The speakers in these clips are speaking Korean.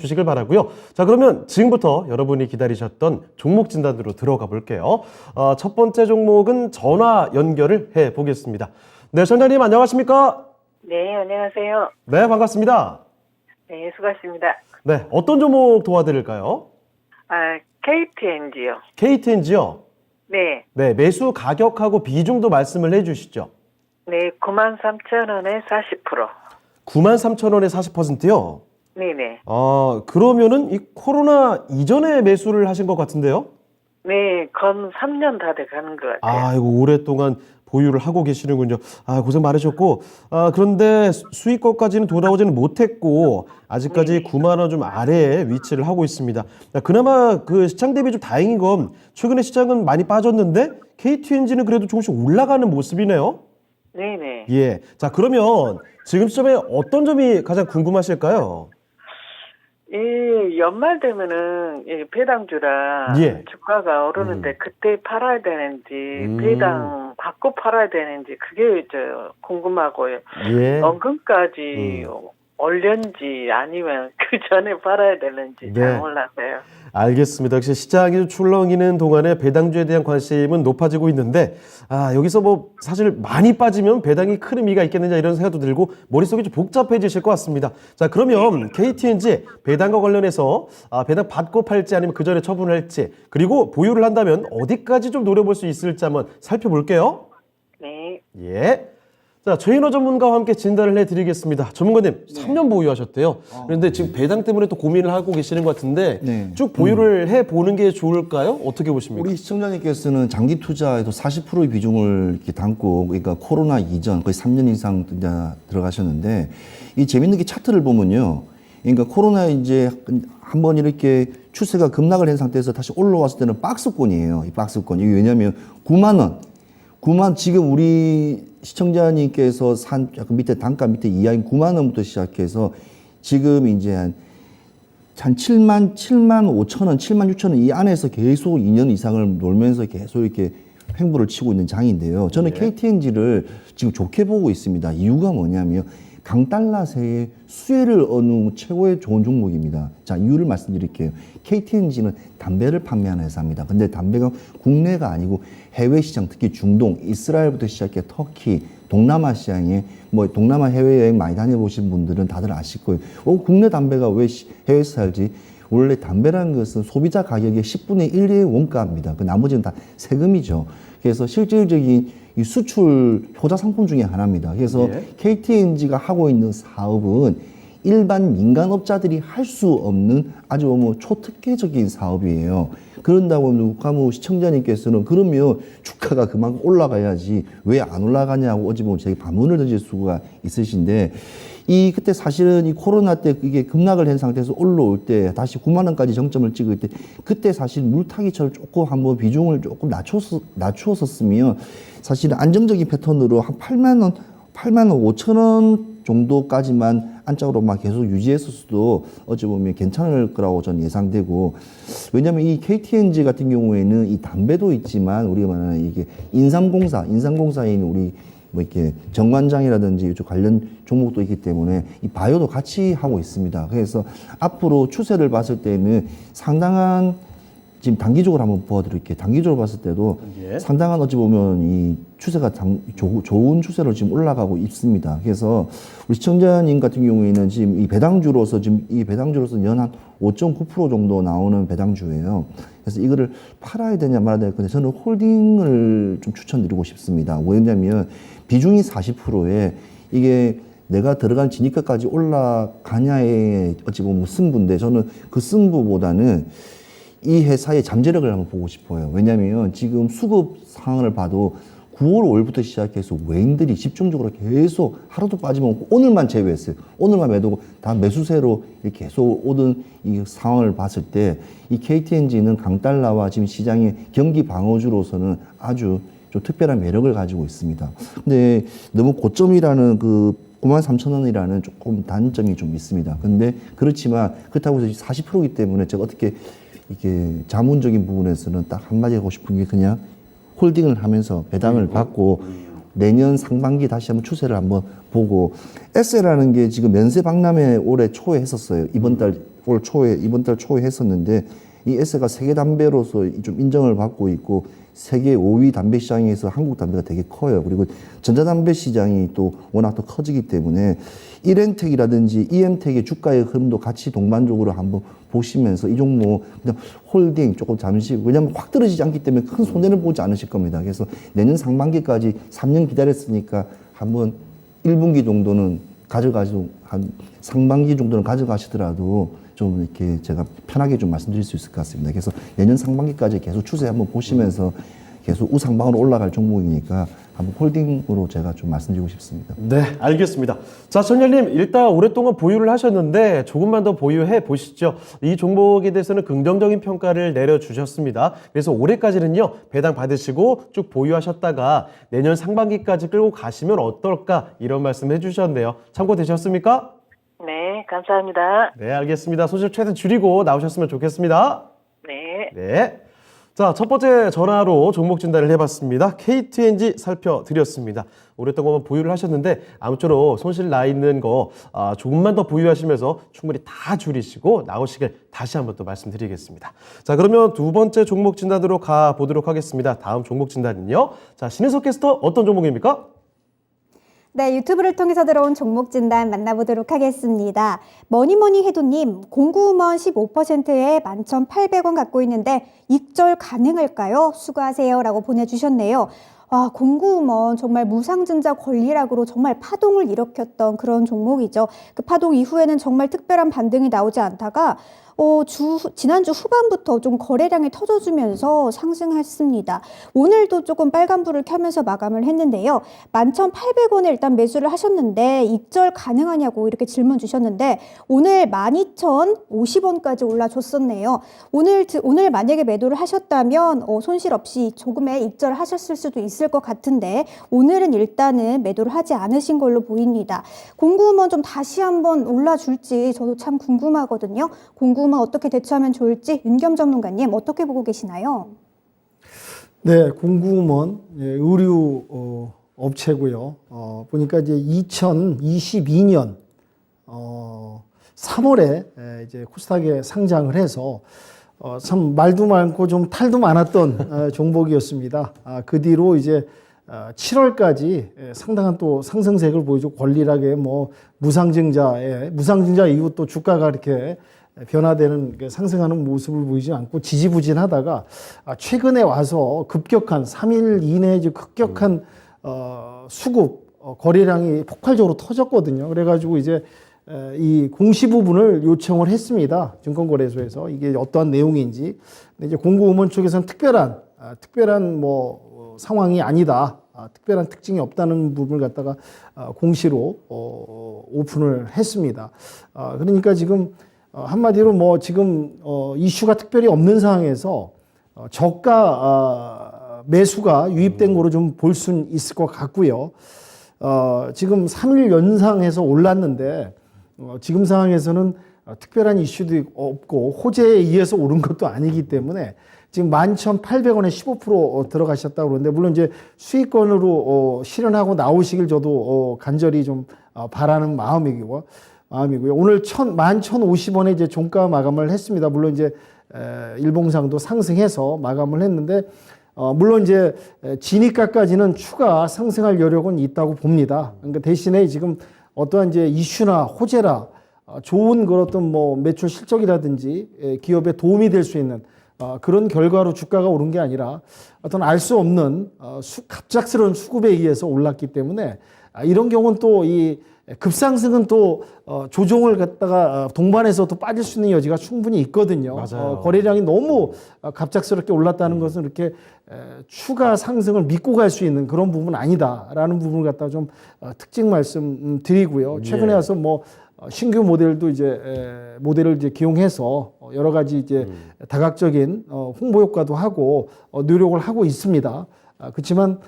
주시길 바라고요. 자, 그러면 지금부터 여러분이 기다리셨던 종목 진단으로 들어가 볼게요. 첫 번째 종목은 전화 연결을 해 보겠습니다. 네, 선장님 안녕하십니까? 네, 안녕하세요. 네, 반갑습니다. 네, 수고하셨습니다. 네, 어떤 종목 도와드릴까요? KTNG요. KTNG요? 네, 네, 매수 가격하고 비중도 말씀을 해 주시죠. 네, 93,000원에 40%. 93,000원에 40%요? 네네. 그러면은 이 코로나 이전에 매수를 하신 것 같은데요? 네, 건 3년 다 돼 가는 것 같아요. 아이고, 오랫동안 보유를 하고 계시는군요. 고생 많으셨고, 그런데 수익권까지는 돌아오지는 못했고, 아직까지 9만 원 좀 아래에 위치를 하고 있습니다. 그나마 그 시장 대비 좀 다행인 건, 최근에 시장은 많이 빠졌는데, KTNG는 그래도 조금씩 올라가는 모습이네요. 네네. 예. 자, 그러면 지금 시점에 어떤 점이 가장 궁금하실까요? 이 연말 되면은 이 배당주라 예. 주가가 오르는데 그때 팔아야 되는지 배당 받고 팔아야 되는지 그게 궁금하고요. 예. 원금까지 올렸는지 아니면 그 전에 팔아야 되는지 네. 잘 몰라서요. 알겠습니다. 역시 시장이 좀 출렁이는 동안에 배당주에 대한 관심은 높아지고 있는데, 여기서 뭐 사실 많이 빠지면 배당이 큰 의미가 있겠느냐 이런 생각도 들고 머릿속이 좀 복잡해지실 것 같습니다. 자, 그러면 KTNG 배당과 관련해서 배당 받고 팔지 아니면 그 전에 처분을 할지, 그리고 보유를 한다면 어디까지 좀 노려볼 수 있을지 한번 살펴볼게요. 네. 예. 자, 최인호 전문가와 함께 진단을 해드리겠습니다. 전문가님, 3년 보유하셨대요. 그런데 지금 배당 때문에 또 고민을 하고 계시는 것 같은데 네. 쭉 보유를 해보는 게 좋을까요? 어떻게 보십니까? 우리 시청자님께서는 장기 투자에도 40%의 비중을 이렇게 담고, 그러니까 코로나 이전 거의 3년 이상 들어가셨는데, 이 재밌는 게 차트를 보면요. 그러니까 코로나 이제 한번 이렇게 추세가 급락을 한 상태에서 다시 올라왔을 때는 박스권이에요. 이 박스권. 이게 왜냐면 9만 원. 지금 우리 시청자님께서 산 약간 밑에 단가 밑에 이하인 9만 원부터 시작해서 지금 이제 한 7만 5천 원, 7만 6천 원 이 안에서 계속 2년 이상을 놀면서 계속 이렇게 횡보를 치고 있는 장인데요. 저는 KTNG를 지금 좋게 보고 있습니다. 이유가 뭐냐면 강달러세의 수혜를 얻는 최고의 좋은 종목입니다. 자, 이유를 말씀드릴게요. KTNG는 담배를 판매하는 회사입니다. 근데 담배가 국내가 아니고 해외 시장, 특히 중동, 이스라엘부터 시작해 터키, 동남아 시장에 동남아 해외여행 많이 다녀보신 분들은 다들 아실 거예요. 국내 담배가 왜 해외에서 살지? 원래 담배라는 것은 소비자 가격의 10분의 1의 원가입니다. 그 나머지는 다 세금이죠. 그래서 실질적인 이 수출 효자 상품 중에 하나입니다. 그래서 KTNG가 하고 있는 사업은 일반 민간업자들이 할 수 없는 아주 초특혜적인 사업이에요. 그런다고 하면 시청자님께서는 그러면 주가가 그만큼 올라가야지 왜 안 올라가냐고 어찌 보면 제게 반문을 던질 수가 있으신데, 그때 사실은 이 코로나 때 이게 급락을 한 상태에서 올라올 때 다시 9만 원까지 정점을 찍을 때 그때 사실 물타기처럼 조금 한번 비중을 조금 낮추었었으면 사실 안정적인 패턴으로 한 8만 원 5천 원 정도까지만 안짝으로 막 계속 유지했을 수도 어찌 보면 괜찮을 거라고 저는 예상되고, 왜냐하면 이 KTNG 같은 경우에는 이 담배도 있지만 우리가 말하는 이게 인삼공사인 우리 이렇게 정관장이라든지 이쪽 관련 종목도 있기 때문에 이 바이오도 같이 하고 있습니다. 그래서 앞으로 추세를 봤을 때는 상당한 지금 단기적으로 한번 보여드릴게요. 단기적으로 봤을 때도 상당한 어찌 보면 이 추세가 좋은 추세로 지금 올라가고 있습니다. 그래서 우리 시청자님 같은 경우에는 지금 이 배당주로서 연 한 5.9% 정도 나오는 배당주예요. 그래서 이거를 팔아야 되냐 말아야 되냐. 근데 저는 홀딩을 좀 추천드리고 싶습니다. 왜냐면 비중이 40%에 이게 내가 들어간 진입가까지 올라가냐의 어찌 보면 승부인데, 저는 그 승부보다는 이 회사의 잠재력을 한번 보고 싶어요. 왜냐하면 지금 수급 상황을 봐도 9월 5일부터 시작해서 외인들이 집중적으로 계속 하루도 빠짐없고 오늘만 제외했어요. 오늘만 매도고 다 매수세로 이렇게 계속 오던 이 상황을 봤을 때 이 KTNG는 강달러와 지금 시장의 경기 방어주로서는 아주 좀 특별한 매력을 가지고 있습니다. 근데 너무 고점이라는 93,000원이라는 조금 단점이 좀 있습니다. 근데 그렇지만 그렇다고 해서 40%이기 때문에 제가 어떻게 이게 자문적인 부분에서는 딱 한마디 하고 싶은 게 그냥 홀딩을 하면서 배당을 받고 내년 상반기 다시 한번 추세를 한번 보고, 에세라는 게 지금 면세 박람회 올해 초에 했었어요. 이번 달 올 초에 이번 달 초에 했었는데 이 에세가 세계 담배로서 좀 인정을 받고 있고 세계 5위 담배 시장에서 한국 담배가 되게 커요. 그리고 전자담배 시장이 또 워낙 더 커지기 때문에 1엔텍이라든지 EM텍의 주가의 흐름도 같이 동반적으로 한번 보시면서 이 종목 그냥 홀딩 조금 잠시 왜냐하면 확 떨어지지 않기 때문에 큰 손해를 보지 않으실 겁니다. 그래서 내년 상반기까지 3년 기다렸으니까 한번 1분기 정도는 가져가시고 한 상반기 정도는 가져가시더라도 좀 이렇게 제가 편하게 좀 말씀드릴 수 있을 것 같습니다. 그래서 내년 상반기까지 계속 추세 한번 보시면서 계속 우상방으로 올라갈 종목이니까 한번 홀딩으로 제가 좀 말씀드리고 싶습니다. 네, 알겠습니다. 자, 전열님 일단 오랫동안 보유를 하셨는데 조금만 더 보유해 보시죠. 이 종목에 대해서는 긍정적인 평가를 내려주셨습니다. 그래서 올해까지는요 배당 받으시고 쭉 보유하셨다가 내년 상반기까지 끌고 가시면 어떨까 이런 말씀 해주셨는데요. 참고되셨습니까? 네, 감사합니다. 네, 알겠습니다. 손실 최대한 줄이고 나오셨으면 좋겠습니다. 네. 네. 자, 첫 번째 전화로 종목 진단을 해봤습니다. KTNG 살펴드렸습니다. 오랫동안 보유를 하셨는데 아무쪼록 손실 나 있는 거 조금만 더 보유하시면서 충분히 다 줄이시고 나오시길 다시 한번 또 말씀드리겠습니다. 자, 그러면 두 번째 종목 진단으로 가보도록 하겠습니다. 다음 종목 진단은요. 자, 신은석 캐스터 어떤 종목입니까? 네, 유튜브를 통해서 들어온 종목 진단 만나보도록 하겠습니다. 뭐니뭐니 해도님, 공구음원 15%에 11,800원 갖고 있는데 익절 가능할까요? 수고하세요 라고 보내주셨네요. 공구음원 정말 무상증자 권리락으로 정말 파동을 일으켰던 그런 종목이죠. 그 파동 이후에는 정말 특별한 반등이 나오지 않다가 지난주 후반부터 좀 거래량이 터져주면서 상승했습니다. 오늘도 조금 빨간불을 켜면서 마감을 했는데요. 11,800원에 일단 매수를 하셨는데 익절 가능하냐고 이렇게 질문 주셨는데 오늘 12,050원까지 올라줬었네요. 오늘 만약에 매도를 하셨다면 손실 없이 조금의 익절 하셨을 수도 있을 것 같은데 오늘은 일단은 매도를 하지 않으신 걸로 보입니다. 공구음원 좀 다시 한번 올라줄지 저도 참 궁금하거든요. 공구음원 어떻게 대처하면 좋을지 윤겸 전문가님 어떻게 보고 계시나요? 네, 공구음원 의류 업체고요. 보니까 이제 2022년 3월에 이제 코스닥에 상장을 해서 참 말도 많고 좀 탈도 많았던 종목이었습니다. 그 뒤로 이제 7월까지 상당한 또 상승세를 보여주고 권리락에 뭐 무상증자 이후 또 주가가 이렇게 변화되는 상승하는 모습을 보이지 않고 지지부진하다가 최근에 와서 급격한 3일 이내에 급격한 수급 거래량이 폭발적으로 터졌거든요. 그래가지고 이제 이 공시 부분을 요청을 했습니다. 증권거래소에서 이게 어떠한 내용인지. 근데 이제 공구음원 쪽에서는 특별한 뭐 상황이 아니다. 특별한 특징이 없다는 부분을 갖다가 공시로 오픈을 했습니다. 그러니까 지금 한마디로 뭐 지금 이슈가 특별히 없는 상황에서 저가 매수가 유입된 거로 좀 볼 수는 있을 것 같고요. 지금 3일 연상해서 올랐는데 지금 상황에서는 특별한 이슈도 없고 호재에 의해서 오른 것도 아니기 때문에 지금 11,800원에 15% 들어가셨다고 그러는데 물론 이제 수익권으로 실현하고 나오시길 저도 간절히 좀 바라는 마음이고요. 오늘 11,050원에 이제 종가 마감을 했습니다. 물론 이제 일봉상도 상승해서 마감을 했는데 물론 이제 진입가까지는 추가 상승할 여력은 있다고 봅니다. 그러니까 대신에 지금 어떠한 이제 이슈나 호재라 좋은 그런 어떤 뭐 매출 실적이라든지 기업에 도움이 될 수 있는 그런 결과로 주가가 오른 게 아니라 어떤 알 수 없는 갑작스러운 수급에 의해서 올랐기 때문에 이런 경우는 또 이 급상승은 또 조정을 갖다가 동반해서 또 빠질 수 있는 여지가 충분히 있거든요. 거래량이 너무 갑작스럽게 올랐다는 것은 이렇게 추가 상승을 믿고 갈 수 있는 그런 부분은 아니다라는 부분을 갖다가 좀 특징 말씀드리고요. 최근에 와서 뭐 신규 모델도 모델을 이제 기용해서 여러 가지 이제 다각적인 홍보 효과도 하고 노력을 하고 있습니다. 그렇지만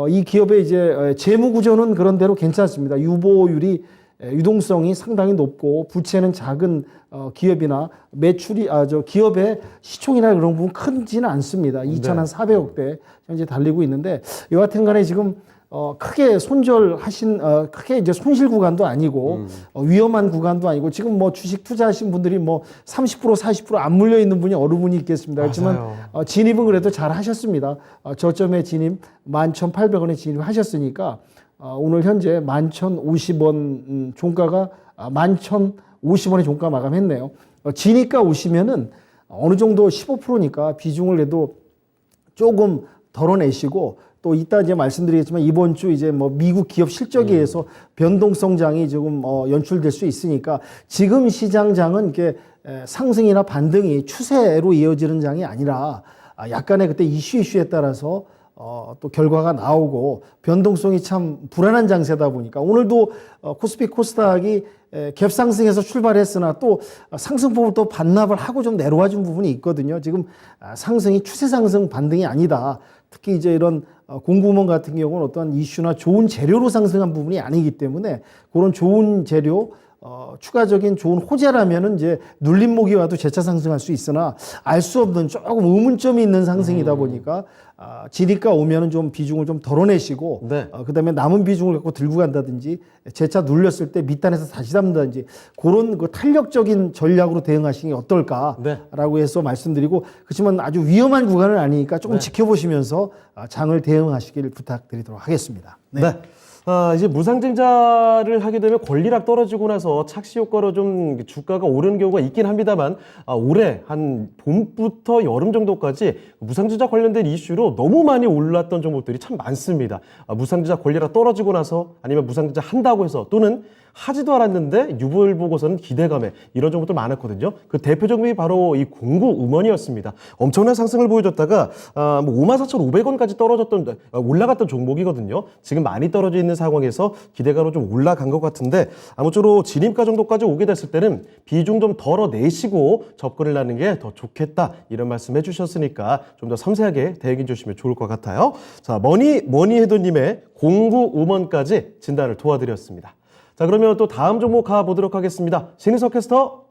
이 기업의 이제 재무 구조는 그런 대로 괜찮습니다. 유보율이 유동성이 상당히 높고 부채는 작은 기업이나 매출이 기업의 시총이나 그런 부분 크지는 않습니다. 2,400억대 현재 달리고 있는데 여하튼간에 지금 크게 크게 이제 손실 구간도 아니고 위험한 구간도 아니고 지금 뭐 주식 투자하신 분들이 뭐 30% 40%안 물려 있는 분이 어느 분이 있겠습니다. 그렇지만 진입은 그래도 잘 하셨습니다. 저점에 진입 11,800원에 진입하셨으니까 오늘 현재 11,050원 종가가 11,050원의 종가 마감했네요. 지니까 오시면은 어느 정도 15%니까 비중을 내도 조금 덜어내시고 또 이따 이제 말씀드리겠지만 이번 주 이제 뭐 미국 기업 실적에 의해서 변동성장이 조금 연출될 수 있으니까 지금 시장장은 이렇게 상승이나 반등이 추세로 이어지는 장이 아니라 약간의 그때 이슈에 따라서 또 결과가 나오고 변동성이 참 불안한 장세다 보니까 오늘도 코스피 코스닥이 갭 상승해서 출발했으나 또 상승폭을 또 반납을 하고 좀 내려와 준 부분이 있거든요. 지금 상승이 추세 상승 반등이 아니다. 특히 이제 이런 공구먼 같은 경우는 어떤 이슈나 좋은 재료로 상승한 부분이 아니기 때문에 그런 좋은 재료 추가적인 좋은 호재라면은 이제 눌림목이 와도 재차 상승할 수 있으나 알 수 없는 조금 의문점이 있는 상승이다 보니까 지리가 오면은 좀 비중을 좀 덜어내시고 네. 그다음에 남은 비중을 갖고 들고 간다든지 재차 눌렸을 때 밑단에서 다시 담는다든지 그런 그 탄력적인 전략으로 대응하시는 게 어떨까라고 해서 말씀드리고 그렇지만 아주 위험한 구간은 아니니까 조금 지켜보시면서 장을 대응하시길 부탁드리도록 하겠습니다. 네. 이제 무상증자를 하게 되면 권리락 떨어지고 나서 착시 효과로 좀 주가가 오르는 경우가 있긴 합니다만 올해 한 봄부터 여름 정도까지 무상증자 관련된 이슈로 너무 많이 올랐던 종목들이 참 많습니다. 무상증자 권리락 떨어지고 나서 아니면 무상증자 한다고 해서 또는 하지도 않았는데 유보율 보고서는 기대감에 이런 종목들 많았거든요. 그 대표 종목이 바로 이 공구음원이었습니다. 엄청난 상승을 보여줬다가 54,500원까지 올라갔던 종목이거든요. 지금 많이 떨어져 있는 상황에서 기대감으로 좀 올라간 것 같은데 아무쪼록 진입가 정도까지 오게 됐을 때는 비중 좀 덜어내시고 접근을 하는 게 더 좋겠다 이런 말씀 해주셨으니까 좀 더 섬세하게 대응해 주시면 좋을 것 같아요. 자, 머니헤더님의 공구음원까지 진단을 도와드렸습니다. 자, 그러면 또 다음 종목 가보도록 하겠습니다. 신희석 캐스터.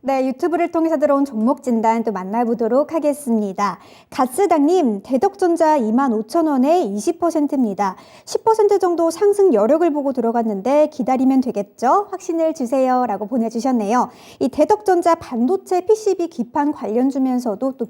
네, 유튜브를 통해서 들어온 종목 진단 또 만나보도록 하겠습니다. 가스당님, 대덕전자 25,000원에 20%입니다. 10% 정도 상승 여력을 보고 들어갔는데 기다리면 되겠죠? 확신을 주세요 라고 보내주셨네요. 이 대덕전자 반도체 PCB 기판 관련주면서도 또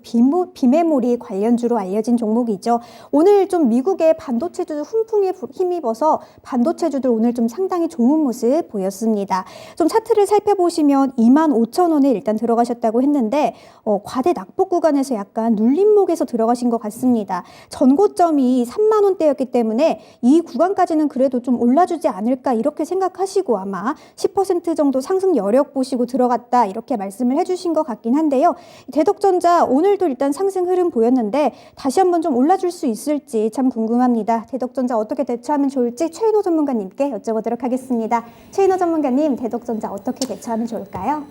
비메모리 관련주로 알려진 종목이죠. 오늘 좀 미국의 반도체주 훈풍에 힘입어서 반도체주들 오늘 좀 상당히 좋은 모습 보였습니다. 좀 차트를 살펴보시면 25,000원 일단 들어가셨다고 했는데 과대 낙폭 구간에서 약간 눌림목에서 들어가신 것 같습니다. 전고점이 3만 원대였기 때문에 이 구간까지는 그래도 좀 올라주지 않을까 이렇게 생각하시고 아마 10% 정도 상승 여력 보시고 들어갔다 이렇게 말씀을 해주신 것 같긴 한데요. 대덕전자 오늘도 일단 상승 흐름 보였는데 다시 한번 좀 올라줄 수 있을지 참 궁금합니다. 대덕전자 어떻게 대처하면 좋을지 최인호 전문가님께 여쭤보도록 하겠습니다. 최인호 전문가님, 대덕전자 어떻게 대처하면 좋을까요?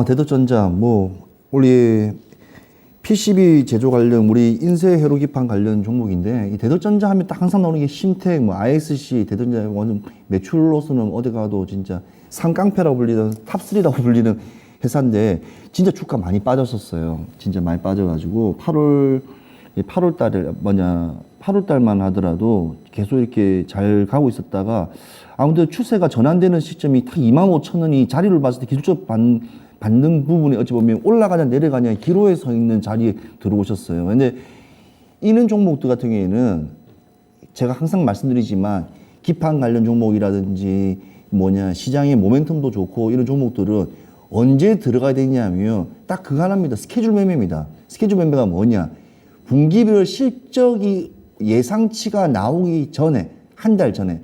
대덕전자 우리 PCB 제조 관련 우리 인쇄 회로 기판 관련 종목인데 이 대덕전자 하면 딱 항상 나오는 게 심텍, ISC, 대덕전자 완전 매출로서는 어디 가도 진짜 삼깡패라고 불리는 탑3라고 불리는 회사인데 진짜 주가 많이 빠졌었어요. 진짜 많이 빠져가지고 8월 달만 하더라도 계속 이렇게 잘 가고 있었다가 아무튼 추세가 전환되는 시점이 딱 25,000원이 자리를 봤을 때 기술적 반등 부분이 어찌 보면 올라가냐 내려가냐 기로에 서 있는 자리에 들어오셨어요. 근데 이런 종목들 같은 경우에는 제가 항상 말씀드리지만 기판 관련 종목이라든지 시장의 모멘텀도 좋고 이런 종목들은 언제 들어가야 되냐면 딱 그거 하나입니다. 스케줄 매매입니다. 스케줄 매매가 뭐냐? 분기별 실적이 예상치가 나오기 전에 한 달 전에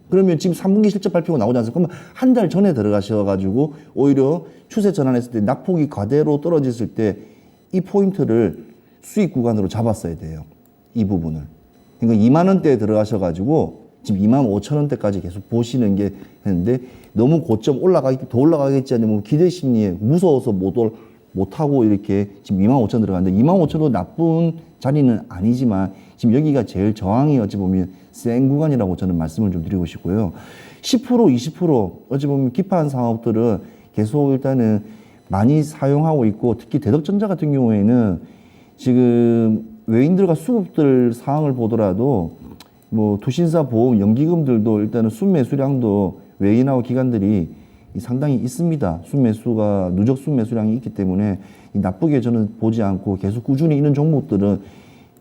그러면 지금 3분기 실적 발표가 나오지 않습니까? 그러면 한 달 전에 들어가셔가지고 오히려 추세 전환했을 때 낙폭이 과대로 떨어졌을 때 이 포인트를 수익 구간으로 잡았어야 돼요. 이 부분을. 그러니까 2만 원대에 들어가셔가지고 지금 25,000원대까지 계속 보시는 게 했는데 너무 고점 더 올라가겠지 아니면 기대 심리에 무서워서 못하고 이렇게 지금 25,000원 들어갔는데 25,000원 나쁜 자리는 아니지만 지금 여기가 제일 저항이 어찌 보면 센 구간이라고 저는 말씀을 좀 드리고 싶고요. 10%, 20% 어찌 보면 기판 사업들은 계속 일단은 많이 사용하고 있고 특히 대덕전자 같은 경우에는 지금 외인들과 수급들 상황을 보더라도 뭐 투신사 보험, 연기금들도 일단은 순매수량도 외인하고 기관들이 상당히 있습니다. 순매수가 누적 순매수량이 있기 때문에 나쁘게 저는 보지 않고 계속 꾸준히 있는 종목들은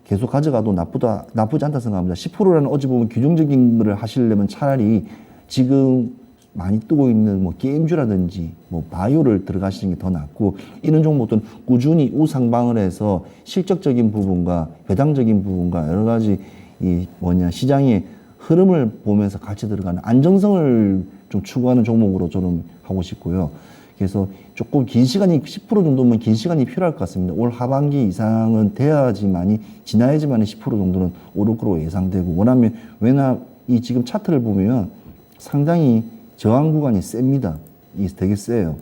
계속 가져가도 나쁘지 않다 생각합니다. 10%라는 어찌 보면 규정적인 거를 하시려면 차라리 지금 많이 뜨고 있는 뭐 게임주라든지 뭐 바이오를 들어가시는 게 더 낫고, 이런 종목들은 꾸준히 우상방을 해서 실적적인 부분과 배당적인 부분과 여러 가지 시장의 흐름을 보면서 같이 들어가는 안정성을 좀 추구하는 종목으로 저는 하고 싶고요. 그래서 조금 긴 시간이 10% 정도면 긴 시간이 필요할 것 같습니다. 올 하반기 이상은 돼야지만이 지나야지만 10% 정도는 오를 거로 예상되고, 왜냐 이 지금 차트를 보면 상당히 저항 구간이 셉니다. 이게 되게 세요.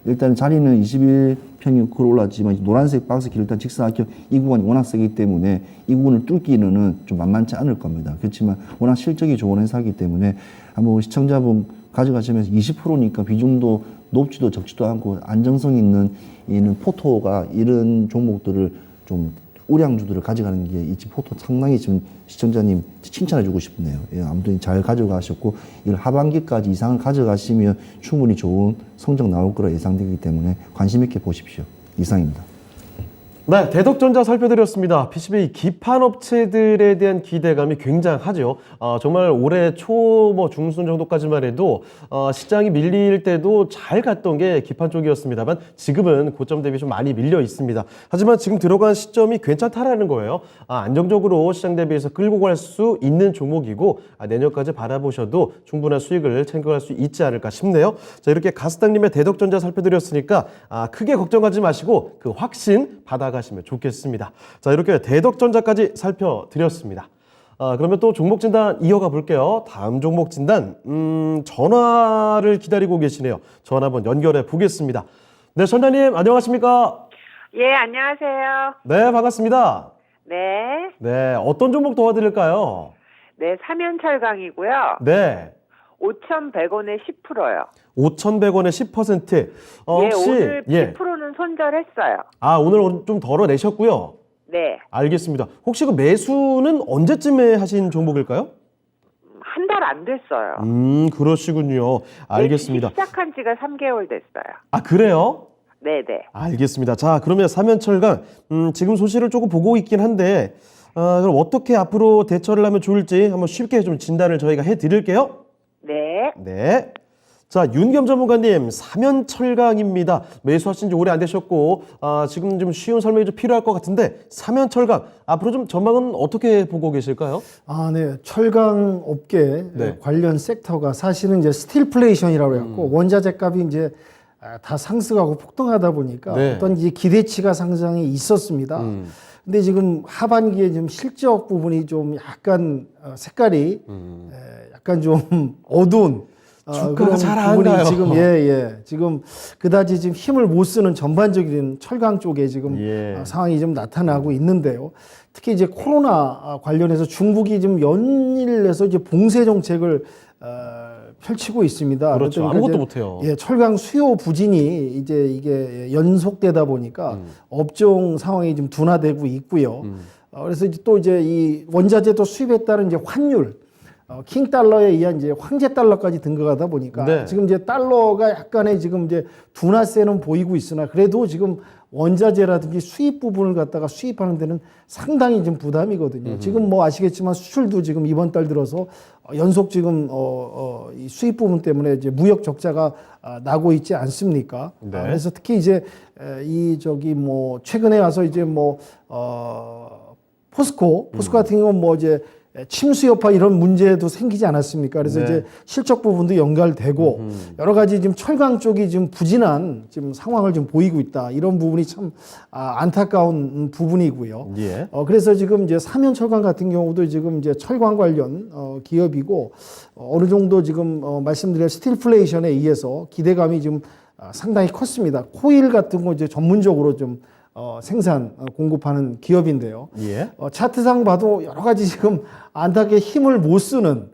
일단 자리는 21평이 올랐지만 노란색 박스 길 일단 직사각형 이 구간이 워낙 세기 때문에 이 구간을 뚫기는 좀 만만치 않을 겁니다. 그렇지만 워낙 실적이 좋은 회사이기 때문에 한번 시청자분 가져가시면서 20%니까 비중도 높지도 적지도 않고 안정성 있는 포토가 이런 종목들을 좀 우량주들을 가져가는 게 이 포토 상당히 지금 시청자님 칭찬해주고 싶네요. 예, 아무튼 잘 가져가셨고 이걸 하반기까지 이상을 가져가시면 충분히 좋은 성적 나올 거라 예상되기 때문에 관심 있게 보십시오. 이상입니다. 네, 대덕전자 살펴드렸습니다. PCB 기판 업체들에 대한 기대감이 굉장하죠. 정말 올해 초 중순 정도까지만 해도 시장이 밀릴 때도 잘 갔던 게 기판 쪽이었습니다만 지금은 고점 대비 좀 많이 밀려 있습니다. 하지만 지금 들어간 시점이 괜찮다라는 거예요. 안정적으로 시장 대비해서 끌고 갈 수 있는 종목이고 내년까지 바라보셔도 충분한 수익을 챙겨갈 수 있지 않을까 싶네요. 자, 이렇게 가스당님의 대덕전자 살펴드렸으니까 크게 걱정하지 마시고 그 확신 받아가시면 좋겠습니다. 자, 이렇게 대덕전자까지 살펴드렸습니다. 그러면 또 종목 진단 이어가 볼게요. 다음 종목 진단 전화를 기다리고 계시네요. 전화 한번 연결해 보겠습니다. 네, 전자님 안녕하십니까? 예, 안녕하세요. 네, 반갑습니다. 네. 네, 어떤 종목 도와드릴까요? 네, 삼연철강이고요. 네, 5,100원에 10%요. 5,100원에 10%. 예, 혹시 오늘 10%는 손절했어요. 오늘 좀 덜어내셨고요. 네. 알겠습니다. 혹시 그 매수는 언제쯤에 하신 종목일까요? 한 달 안 됐어요. 그러시군요. 알겠습니다. 시작한 지가 3개월 됐어요. 그래요? 네네. 알겠습니다. 자, 그러면 삼연철강 지금 소식을 조금 보고 있긴 한데 그럼 어떻게 앞으로 대처를 하면 좋을지 한번 쉽게 좀 진단을 저희가 해드릴게요. 네. 네. 자, 윤겸 전문가님, 삼연철강입니다. 매수하신 지 오래 안 되셨고 지금 좀 쉬운 설명이 좀 필요할 것 같은데 삼연철강 앞으로 좀 전망은 어떻게 보고 계실까요? 네. 철강 업계 네. 관련 섹터가 사실은 이제 스틸플레이션이라고 해갖고 원자재 값이 이제 다 상승하고 폭등하다 보니까 네. 어떤 이제 기대치가 상승이 있었습니다. 근데 지금 하반기에 좀 실적 부분이 좀 약간 색깔이 약간 좀 어두운 주가가 잘 안 부분이 가요. 지금 지금 그다지 지금 힘을 못 쓰는 전반적인 철강 쪽에 지금 상황이 좀 나타나고 있는데요. 특히 이제 코로나 관련해서 중국이 좀 연일해서 이제 봉쇄 정책을 펼치고 있습니다. 그렇죠. 그러니까 아무것도 이제, 못해요. 철강 수요 부진이 이제 이게 연속되다 보니까 업종 상황이 좀 둔화되고 있고요. 그래서 이제 또 이제 이 원자재도 수입에 따른 이제 환율, 킹 달러에 의한 이제 황제 달러까지 등극하다 보니까 네. 지금 이제 달러가 약간의 지금 이제 둔화세는 보이고 있으나 그래도 지금 원자재라든지 수입 부분을 갖다가 수입하는 데는 상당히 좀 부담이거든요. 지금 뭐 아시겠지만 수출도 지금 이번 달 들어서 연속 지금 이 수입 부분 때문에 이제 무역 적자가 나고 있지 않습니까? 네. 그래서 특히 이제 뭐 최근에 와서 이제 포스코 같은 경우는 뭐 이제 침수 여파 이런 문제도 생기지 않았습니까? 그래서 네. 이제 실적 부분도 연결되고 여러 가지 지금 철강 쪽이 지금 부진한 지금 상황을 좀 보이고 있다. 이런 부분이 참 안타까운 부분이고요. 예. 그래서 지금 이제 삼연철강 같은 경우도 지금 이제 철강 관련 기업이고 어느 정도 지금 말씀드린 스틸플레이션에 의해서 기대감이 지금 상당히 컸습니다. 코일 같은 거 이제 전문적으로 좀 생산, 공급하는 기업인데요. 예. 차트상 봐도 여러 가지 지금 안타깝게 힘을 못 쓰는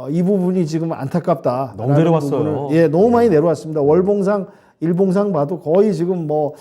이 부분이 지금 안타깝다. 너무 내려왔어요. 너무 많이 내려왔습니다. 월봉상 일봉상 봐도 거의 지금 뭐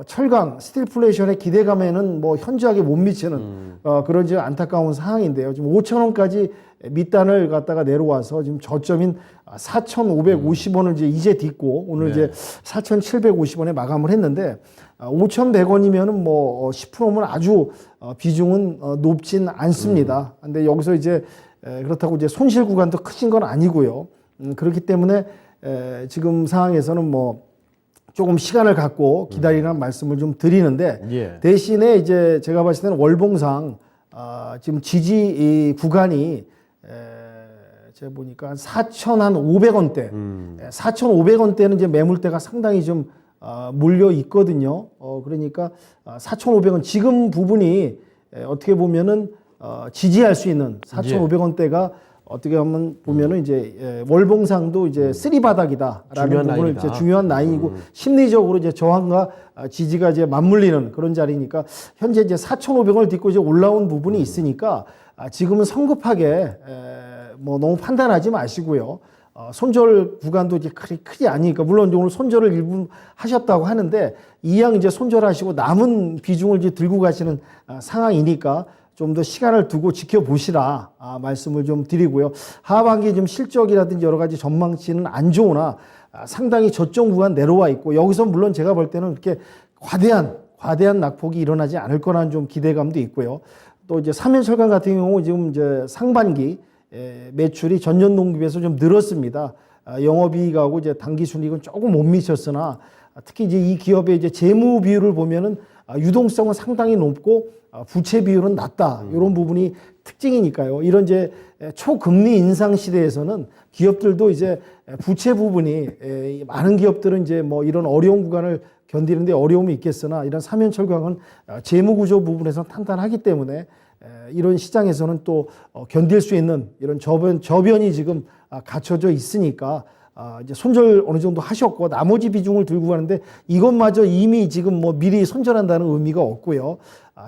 철강, 스틸플레이션의 기대감에는 뭐 현저하게 못 미치는 그런 지금 안타까운 상황인데요. 지금 5,000원까지 밑단을 갖다가 내려와서 지금 저점인 4,550원을 이제 딛고 오늘 이제 4,750원에 마감을 했는데 5,100원이면은 뭐 10%면 아주 비중은 높진 않습니다. 근데 여기서 이제 그렇다고 이제 손실 구간도 크신 건 아니고요. 그렇기 때문에 지금 상황에서는 뭐 조금 시간을 갖고 기다리라는 말씀을 좀 드리는데 예. 대신에 이제 제가 봤을 때는 월봉상 지금 지지 이 구간이 제가 보니까 4,500원대, 4,500원대는 이제 매물대가 상당히 좀 몰려 있거든요. 그러니까 4,500원 지금 부분이 어떻게 보면은 지지할 수 있는 4,500원대가 어떻게 보면은 이제 월봉상도 이제 쓰리 바닥이다라는 중요한 부분을 라인이다. 이제 중요한 라인이고 심리적으로 이제 저항과 지지가 이제 맞물리는 그런 자리니까 현재 이제 4,500원을 딛고 이제 올라온 부분이 있으니까 지금은 성급하게 뭐 너무 판단하지 마시고요. 손절 구간도 이제 크지 않으니까 물론 오늘 손절을 일부 하셨다고 하는데 이왕 이제 손절하시고 남은 비중을 이제 들고 가시는 상황이니까 좀 더 시간을 두고 지켜보시라 말씀을 좀 드리고요. 하반기 좀 실적이라든지 여러 가지 전망치는 안 좋으나 상당히 저점 구간 내려와 있고 여기서 물론 제가 볼 때는 그렇게 과대한 낙폭이 일어나지 않을 거라는 좀 기대감도 있고요. 또 이제 삼연철강 같은 경우 지금 이제 상반기 매출이 전년 동기비해서 좀 늘었습니다. 영업이익하고 이제 당기순이익은 조금 못 미쳤으나 특히 이제 이 기업의 이제 재무 비율을 보면은 유동성은 상당히 높고 부채 비율은 낮다. 이런 부분이 특징이니까요. 이런 이제 초금리 인상 시대에서는 기업들도 이제 부채 부분이 많은 기업들은 이제 뭐 이런 어려운 구간을 견디는데 어려움이 있겠으나 이런 삼연철강은 재무 구조 부분에서 탄탄하기 때문에 이런 시장에서는 또 견딜 수 있는 이런 저변이 지금 갖춰져 있으니까 이제 손절 어느 정도 하셨고 나머지 비중을 들고 가는데 이것마저 이미 지금 뭐 미리 손절한다는 의미가 없고요.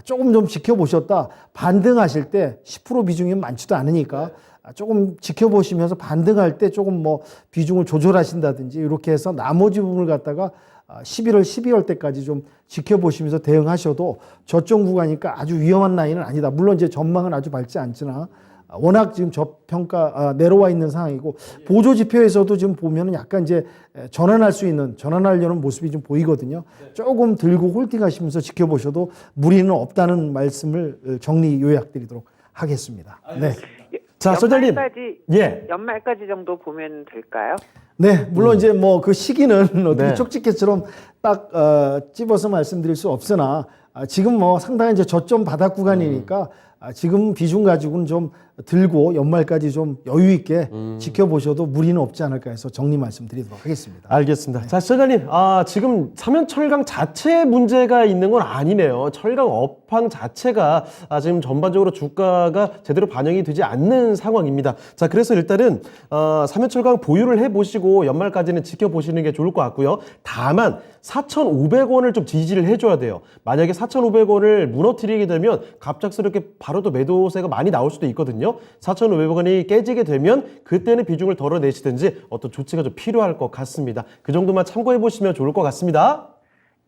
조금 좀 지켜보셨다 반등하실 때 10% 비중이 많지도 않으니까 조금 지켜보시면서 반등할 때 조금 뭐 비중을 조절하신다든지 이렇게 해서 나머지 부분을 갖다가 11월, 12월 때까지 좀 지켜보시면서 대응하셔도 저점 구간이니까 아주 위험한 라인은 아니다. 물론 이제 전망은 아주 밝지 않지나 워낙 지금 저평가 내려와 있는 상황이고 보조 지표에서도 지금 보면은 약간 이제 전환하려는 모습이 좀 보이거든요. 조금 들고 홀딩하시면서 지켜보셔도 무리는 없다는 말씀을 정리 요약드리도록 하겠습니다. 네. 자, 소장님. 연말까지 정도 보면 될까요? 네, 물론 이제 뭐 그 시기는 어떻게 네. 쪽집게처럼 딱 찝어서 말씀드릴 수 없으나 지금 뭐 상당히 이제 저점 바닥 구간이니까 지금 비중 가지고는 좀 들고 연말까지 좀 여유 있게 지켜보셔도 무리는 없지 않을까 해서 정리 말씀드리도록 하겠습니다. 알겠습니다. 자, 시장님, 지금 삼연철강 자체에 문제가 있는 건 아니네요. 철강 업황 자체가 지금 전반적으로 주가가 제대로 반영이 되지 않는 상황입니다. 자, 그래서 일단은 삼연철강 보유를 해보시고 연말까지는 지켜보시는 게 좋을 것 같고요. 다만 4,500원을 좀 지지를 해줘야 돼요. 만약에 4,500원을 무너뜨리게 되면 갑작스럽게 바로 또 매도세가 많이 나올 수도 있거든요. 4,500원이 깨지게 되면 그때는 비중을 덜어내시든지 어떤 조치가 좀 필요할 것 같습니다. 그 정도만 참고해 보시면 좋을 것 같습니다.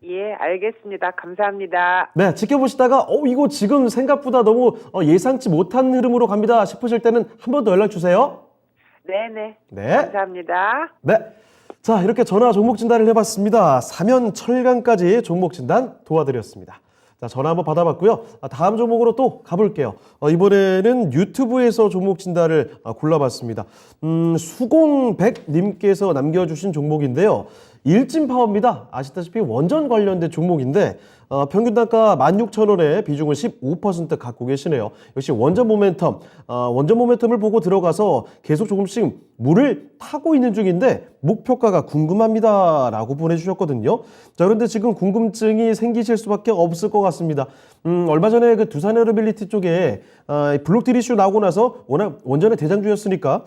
예, 알겠습니다. 감사합니다. 네, 지켜보시다가 이거 지금 생각보다 너무 예상치 못한 흐름으로 갑니다 싶으실 때는 한 번 더 연락 주세요. 네네. 네. 감사합니다. 네. 자, 이렇게 전화 종목 진단을 해봤습니다. 삼연철강까지 종목 진단 도와드렸습니다. 자, 전화 한번 받아봤고요. 다음 종목으로 또 가볼게요. 이번에는 유튜브에서 종목 진단을 골라봤습니다. 수공백님께서 남겨주신 종목인데요. 일진파워입니다. 아시다시피 원전 관련된 종목인데 평균 단가 16,000원에 비중을 15% 갖고 계시네요. 역시 원전 모멘텀을 보고 들어가서 계속 조금씩 물을 타고 있는 중인데 목표가가 궁금합니다 라고 보내주셨거든요. 자, 그런데 지금 궁금증이 생기실 수밖에 없을 것 같습니다. 얼마 전에 그 두산에어빌리티 쪽에 블록딜 이슈 나오고 나서 워낙 원전의 대장주였으니까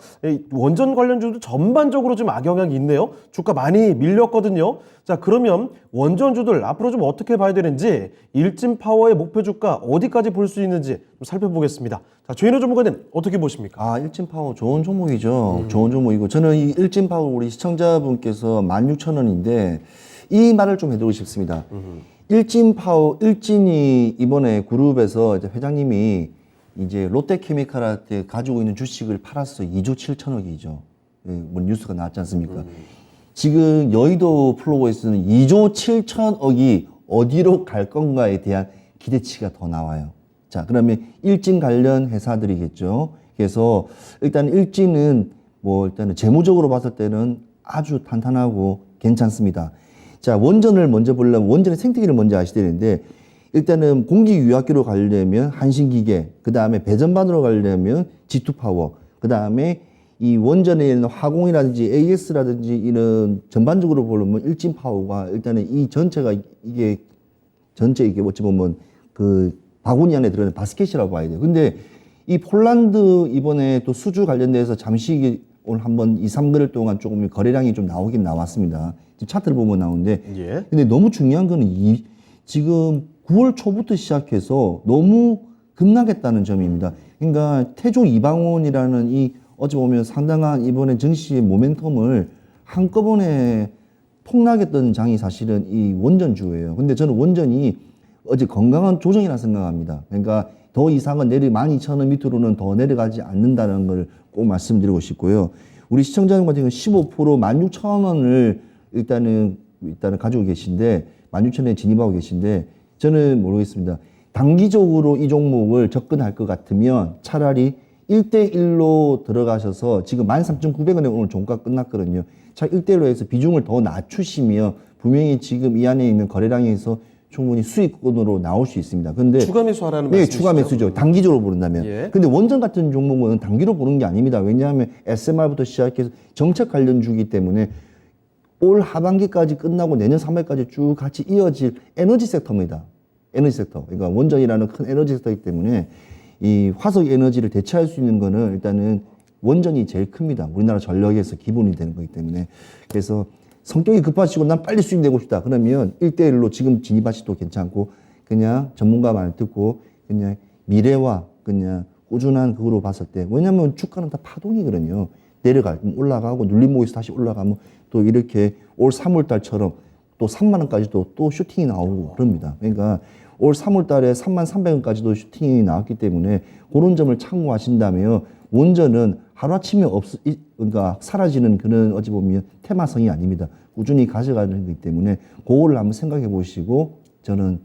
원전 관련주도 전반적으로 좀 악영향이 있네요. 주가 많이 밀려 올렸거든요. 자, 그러면 원전주들 앞으로 좀 어떻게 봐야 되는지, 일진파워의 목표 주가 어디까지 볼 수 있는지 좀 살펴보겠습니다. 자, 조인호 전문가님 어떻게 보십니까? 아, 일진파워 좋은 종목이죠. 좋은 종목이고 저는 이 일진파워 우리 시청자분께서 16,000원인데 이 말을 좀 해드리고 싶습니다. 일진파워, 일진이 이번에 그룹에서 이제 회장님이 이제 롯데케미칼한테 가지고 있는 주식을 팔았어. 2조 7천억이죠. 뭐 뉴스가 나왔지 않습니까? 지금 여의도 플로어에서는 2조 7천억이 어디로 갈 건가에 대한 기대치가 더 나와요. 자, 그러면 일진 관련 회사들이겠죠. 그래서 일단 일진은 뭐 일단은 재무적으로 봤을 때는 아주 탄탄하고 괜찮습니다. 자, 원전을 먼저 보려면 원전의 생태계를 먼저 아셔야 되는데 일단은 공기유압기로 가려면 한신기계, 그 다음에 배전반으로 가려면 G2파워, 그 다음에 이 원전에 있는 화공이라든지 AS라든지 이런 전반적으로 보려면 일진파워가 일단은 이 전체가 이게 전체 이게 어찌 보면 그 바구니 안에 들어있는 바스켓이라고 봐야 돼요. 근데 이 폴란드 이번에 또 수주 관련돼서 잠시 오늘 한번 2, 3개월 동안 조금 거래량이 좀 나오긴 나왔습니다. 지금 차트를 보면 나오는데. 예. 근데 너무 중요한 거는 지금 9월 초부터 시작해서 너무 급락했다는 점입니다. 그러니까 태조 이방원이라는 이 어찌 보면 상당한 이번에 증시의 모멘텀을 한꺼번에 폭락했던 장이 사실은 이 원전주예요. 근데 저는 원전이 어제 건강한 조정이라 생각합니다. 그러니까 더 이상은 12,000원 밑으로는 더 내려가지 않는다는 걸 꼭 말씀드리고 싶고요. 우리 시청자님 같은 경우는 15% 16,000원을 일단은 가지고 계신데 16,000원에 진입하고 계신데 저는 모르겠습니다. 단기적으로 이 종목을 접근할 것 같으면 차라리 1대1로 들어가셔서 지금 13,900원에 오늘 종가 끝났거든요. 차 1대1로 해서 비중을 더 낮추시면 분명히 지금 이 안에 있는 거래량에서 충분히 수익권으로 나올 수 있습니다. 근데 추가 매수하라는 네, 말씀이시죠? 추가 매수죠. 단기적으로 보른다면. 예. 근데 원전 같은 종목은 단기로 보는 게 아닙니다. 왜냐하면 SMR부터 시작해서 정책 관련주기 때문에 올 하반기까지 끝나고 내년 3월까지 쭉 같이 이어질 에너지 섹터입니다. 에너지 섹터. 그러니까 원전이라는 큰 에너지 섹터이기 때문에 이 화석 에너지를 대체할 수 있는 거는 일단은 원전이 제일 큽니다. 우리나라 전력에서 기본이 되는 거기 때문에. 그래서 성격이 급하시고 난 빨리 수익 내고 싶다. 그러면 1대1로 지금 진입하셔도 괜찮고 그냥 전문가 말 듣고 그냥 미래와 그냥 꾸준한 그거로 봤을 때 왜냐면 주가는 다 파동이거든요. 내려가면 올라가고 눌림목에서 다시 올라가면 또 이렇게 올 3월 달처럼 또 3만 원까지도 또 슈팅이 나오고 그럽니다. 그러니까 올 3월 달에 33,300원까지도 슈팅이 나왔기 때문에 그런 점을 참고하신다면 원전은 하루아침에 그러니까 사라지는 그런 어찌 보면 테마성이 아닙니다. 꾸준히 가져가는 거기 때문에 그거를 한번 생각해 보시고 저는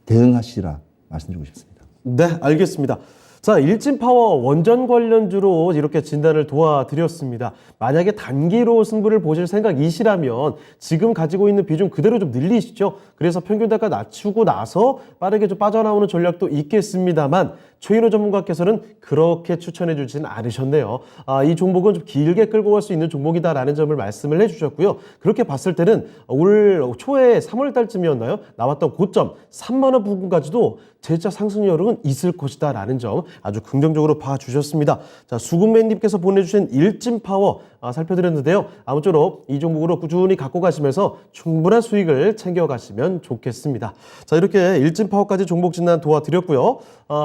대응하시라 말씀드리고 싶습니다. 네, 알겠습니다. 자, 일진파워 원전 관련주로 이렇게 진단을 도와드렸습니다. 만약에 단기로 승부를 보실 생각이시라면 지금 가지고 있는 비중 그대로 좀 늘리시죠. 그래서 평균 단가 낮추고 나서 빠르게 좀 빠져나오는 전략도 있겠습니다만 최인호 전문가께서는 그렇게 추천해 주진 않으셨네요. 이 종목은 좀 길게 끌고 갈 수 있는 종목이다라는 점을 말씀을 해주셨고요. 그렇게 봤을 때는 올 초에 3월 달쯤이었나요? 나왔던 고점 3만 원 부근까지도 재차 상승 여력은 있을 것이다라는 점 아주 긍정적으로 봐주셨습니다. 자, 수국맨님께서 보내주신 일진파워 살펴드렸는데요. 아무쪼록 이 종목으로 꾸준히 갖고 가시면서 충분한 수익을 챙겨가시면 좋겠습니다. 자, 이렇게 일진파워까지 종목 진단 도와드렸고요.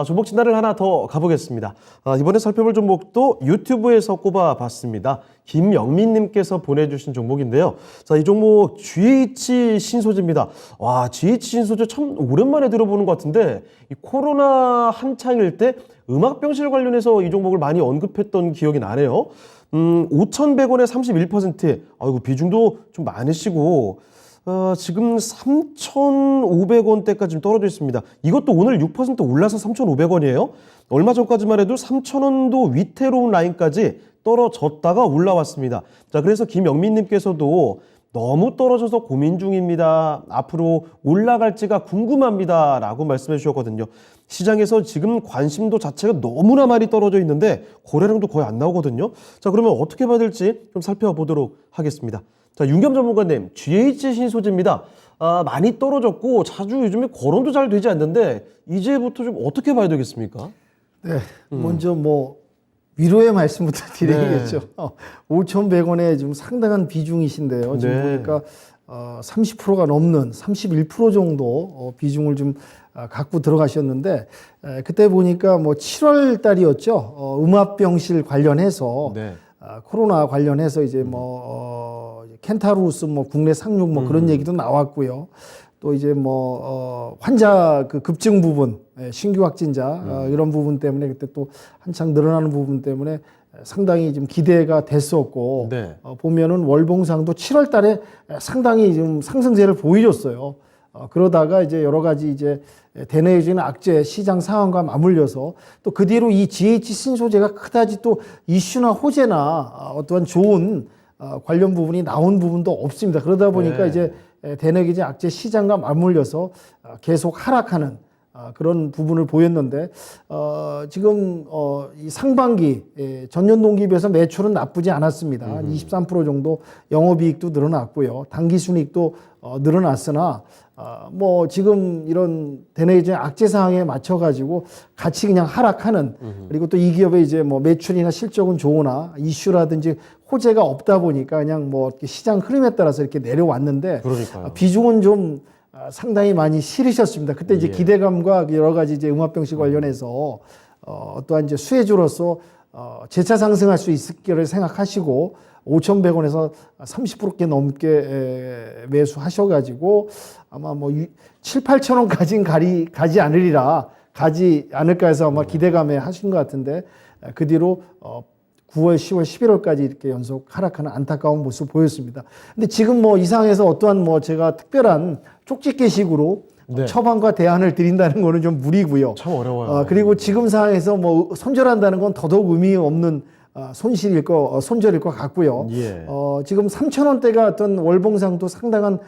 종목 진단을 하나 더 가보겠습니다. 이번에 살펴볼 종목도 유튜브에서 꼽아봤습니다. 김영민님께서 보내주신 종목인데요. 자, 이 종목 GH 신소재입니다. 와, GH 신소재 참 오랜만에 들어보는 것 같은데 이 코로나 한창일 때 음악병실 관련해서 이 종목을 많이 언급했던 기억이 나네요. 5,100원에 31%. 아이고, 비중도 좀 많으시고, 지금 3,500원대까지 좀 떨어져 있습니다. 이것도 오늘 6% 올라서 3,500원이에요. 얼마 전까지만 해도 3,000원도 위태로운 라인까지 떨어졌다가 올라왔습니다. 자, 그래서 김영민님께서도 너무 떨어져서 고민 중입니다. 앞으로 올라갈지가 궁금합니다. 라고 말씀해 주셨거든요. 시장에서 지금 관심도 자체가 너무나 많이 떨어져 있는데 거래량도 거의 안 나오거든요. 자, 그러면 어떻게 봐야 될지 좀 살펴보도록 하겠습니다. 자, 윤겸 전문가님, GH 신소재입니다. 많이 떨어졌고 자주 요즘에 거론도 잘 되지 않는데 이제부터 좀 어떻게 봐야 되겠습니까? 네, 먼저 뭐 위로의 말씀부터 드려야겠죠. 5,100원에 좀 상당한 비중이신데요. 지금 네. 보니까 30%가 넘는 31% 정도 비중을 좀 갖고 들어가셨는데 그때 보니까 뭐 7월 달이었죠. 음압병실 관련해서 네. 코로나 관련해서 이제 켄타루스 뭐 국내 상륙 뭐 그런 얘기도 나왔고요. 또 이제 환자 그 급증 부분, 신규 확진자 이런 부분 때문에 그때 또 한창 늘어나는 부분 때문에 상당히 좀 기대가 됐었고 네. 보면은 월봉상도 7월 달에 상당히 좀 상승세를 보여줬어요. 그러다가 이제 여러 가지 이제 대내외적인 악재 시장 상황과 맞물려서 또 그 뒤로 이 GH 신소재가 그다지 또 이슈나 호재나 어떠한 좋은 관련 부분이 나온 부분도 없습니다. 그러다 보니까 네. 이제 대내외적인 악재 시장과 맞물려서 계속 하락하는 그런 부분을 보였는데 지금 이 상반기 전년 동기 비해서 매출은 나쁘지 않았습니다. 한 23% 정도 영업이익도 늘어났고요. 당기순이익도 늘어났으나 지금 이런 대내외적인 악재 상황에 맞춰 가지고 같이 그냥 하락하는 그리고 또 이 기업의 이제 매출이나 실적은 좋으나 이슈라든지 호재가 없다 보니까 그냥 시장 흐름에 따라서 이렇게 내려왔는데 그러니까요. 비중은 좀 상당히 많이 실으셨습니다. 그때 이제 예. 기대감과 여러 가지 이제 음압병실 관련해서 또한 이제 수혜주로서 재차 상승할 수 있기를 생각하시고 5,100원에서 30%께 넘게 매수하셔가지고 아마 7, 8,000원까지는 가지 않을까 해서 아마 기대감에 하신 것 같은데 그 뒤로 9월, 10월, 11월까지 이렇게 연속 하락하는 안타까운 모습 보였습니다. 근데 지금 이 상황에서 어떠한 제가 특별한 쪽집게식으로 네. 처방과 대안을 드린다는 거는 좀 무리고요. 참 어려워요. 그리고 지금 상황에서 손절한다는 건 더더욱 의미 없는 손절일 것 같고요. 예. 지금 3,000원대가 어떤 월봉상도 상당한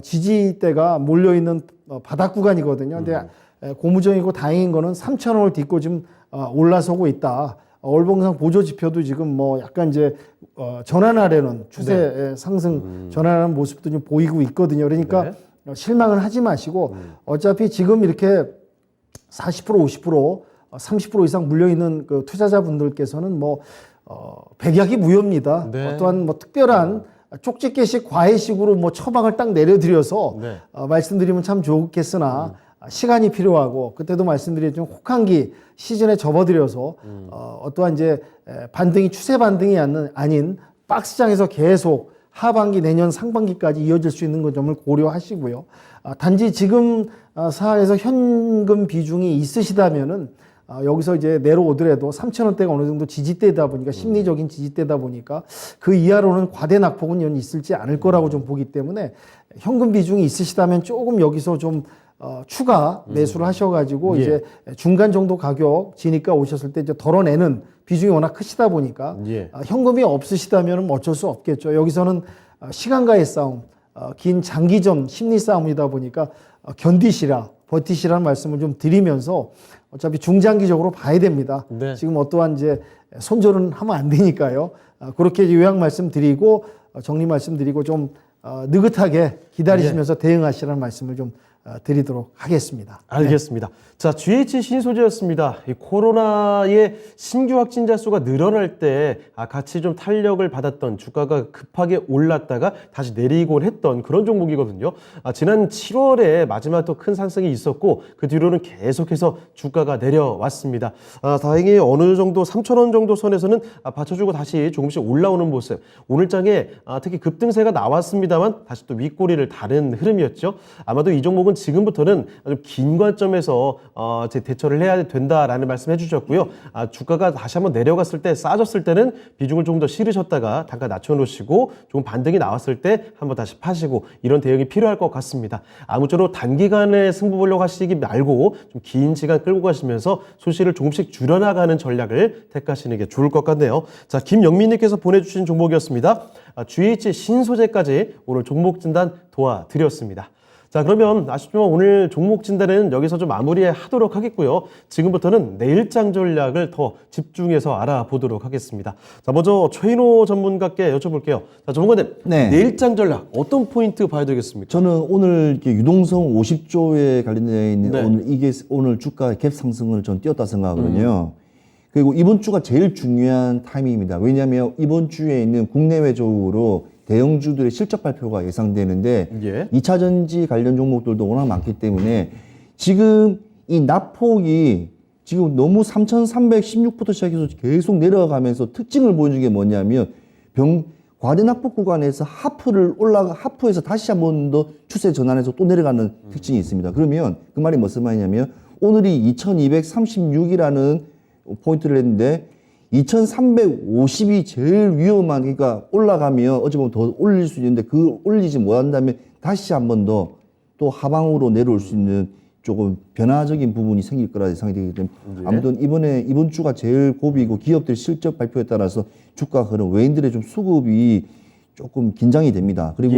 지지대가 몰려있는 바닥 구간이거든요. 근데 고무적이고 다행인 거는 3,000원을 딛고 지금 올라서고 있다. 월봉상 보조 지표도 지금 약간 이제 전환하려는 추세 상승 전환하는 모습도 좀 보이고 있거든요. 그러니까 실망을 하지 마시고 어차피 지금 이렇게 40%, 50%, 30% 이상 물려 있는 그 투자자분들께서는 백약이 무효입니다. 네. 어떠한 특별한 쪽집게식 과외식으로 처방을 딱 내려드려서 네. 말씀드리면 참 좋겠으나 시간이 필요하고 그때도 말씀드렸지만 혹한기 시즌에 접어들여서 어떠한 이제 반등이 추세 반등이 아닌 박스장에서 계속 하반기 내년 상반기까지 이어질 수 있는 점을 고려하시고요. 단지 지금 상황에서 현금 비중이 있으시다면은 여기서 이제 내려오더라도 3,000원대가 어느 정도 지지대다 보니까 심리적인 지지대다 보니까 그 이하로는 과대 낙폭은 있을지 않을 거라고 좀 보기 때문에 현금 비중이 있으시다면 조금 여기서 좀 추가 매수를 하셔가지고 예. 이제 중간 정도 가격 지니까 오셨을 때 이제 덜어내는 비중이 워낙 크시다 보니까 예. 현금이 없으시다면 어쩔 수 없겠죠. 여기서는 시간과의 싸움, 긴 장기전 심리 싸움이다 보니까 버티시라는 말씀을 좀 드리면서 어차피 중장기적으로 봐야 됩니다. 네. 지금 어떠한 이제 손절은 하면 안 되니까요. 그렇게 요약 말씀드리고 정리 말씀드리고 좀 느긋하게 기다리시면서 대응하시라는 말씀을 좀 드리도록 하겠습니다. 알겠습니다. 자, GH 신소재였습니다. 이 코로나의 신규 확진자 수가 늘어날 때 같이 좀 탄력을 받았던 주가가 급하게 올랐다가 다시 내리곤 했던 그런 종목이거든요. 지난 7월에 마지막 또 큰 상승이 있었고 그 뒤로는 계속해서 주가가 내려왔습니다. 다행히 어느 정도 3,000원 정도 선에서는 받쳐주고 다시 조금씩 올라오는 모습. 오늘 장에 특히 급등세가 나왔습니다만 다시 또 윗꼬리를 다른 흐름이었죠. 아마도 이 종목은 지금부터는 아주 긴 관점에서 대처를 해야 된다라는 말씀 해주셨고요. 주가가 다시 한번 내려갔을 때 싸졌을 때는 비중을 조금 더 실으셨다가 단가 낮춰놓으시고 조금 반등이 나왔을 때 한번 다시 파시고 이런 대응이 필요할 것 같습니다. 아무쪼록 단기간에 승부 보려고 하시기 말고 좀 긴 시간 끌고 가시면서 소실을 조금씩 줄여나가는 전략을 택하시는 게 좋을 것 같네요. 자, 김영민님께서 보내주신 종목이었습니다. GH 신소재까지 오늘 종목 진단 도와드렸습니다. 자, 그러면 아쉽지만 오늘 종목 진단은 여기서 좀 마무리하도록 하겠고요. 지금부터는 내일장 전략을 더 집중해서 알아보도록 하겠습니다. 자, 먼저 최인호 전문가께 여쭤볼게요. 자, 전문가님, 네. 내일장 전략 어떤 포인트 봐야 되겠습니까? 저는 오늘 이렇게 유동성 50조에 관련되어 있는 네. 오늘 이게 오늘 주가 갭 상승을 전 띄웠다 생각하거든요. 그리고 이번 주가 제일 중요한 타이밍입니다. 왜냐하면 이번 주에 있는 국내외적으로 대형주들의 실적 발표가 예상되는데 예. 2차 전지 관련 종목들도 워낙 많기 때문에 지금 이 낙폭이 지금 너무 3,316부터 시작해서 계속 내려가면서 특징을 보여준 게 뭐냐면 과대 낙폭 구간에서 하프에서 다시 한 번 더 추세 전환해서 또 내려가는 특징이 있습니다. 그러면 그 말이 무슨 말이냐면 오늘이 2236이라는 포인트를 했는데 2350이 제일 위험한, 그러니까 올라가면 어찌 보면 더 올릴 수 있는데 그 올리지 못한다면 다시 한 번 더 또 하방으로 내려올 수 있는 조금 변화적인 부분이 생길 거라 예상이 되기 때문에 아무튼 이번 주가 제일 고비이고 기업들 실적 발표에 따라서 주가 흐름, 외인들의 좀 수급이 조금 긴장이 됩니다. 그리고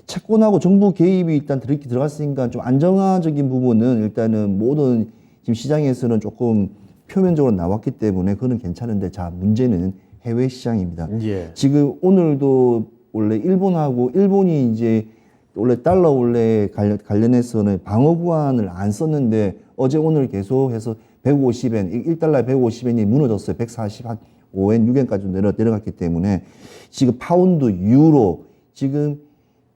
채권하고 정부 개입이 일단 들어갔으니까 좀 안정화적인 부분은 일단은 모든 지금 시장에서는 조금 표면적으로 나왔기 때문에 그거는 괜찮은데, 자, 문제는 해외 시장입니다. 지금 오늘도 원래 일본이 이제 원래 달러 관련해서는 방어 구간을 안 썼는데 어제 오늘 계속해서 150엔, 1달러에 150엔이 무너졌어요. 145엔, 6엔까지 내려갔기 때문에 지금 파운드, 유로 지금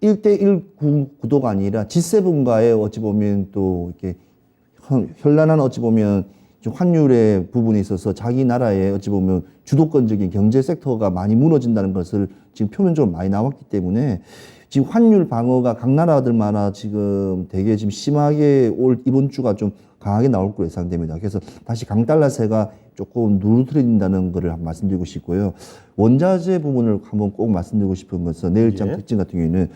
1대1 구도가 아니라 G7과의 어찌 보면 또 이렇게 현란한 어찌 보면 좀 환율의 부분에 있어서 자기 나라의 어찌 보면 주도권적인 경제 섹터가 많이 무너진다는 것을 지금 표면적으로 많이 나왔기 때문에 지금 환율 방어가 각 나라들마다 지금 되게 지금 심하게 이번 주가 좀 강하게 나올 거로 예상됩니다. 그래서 다시 강달러세가 조금 누르트린다는 것을 말씀드리고 싶고요. 원자재 부분을 한번 꼭 말씀드리고 싶은 것은 내일장 특징 같은 경우에는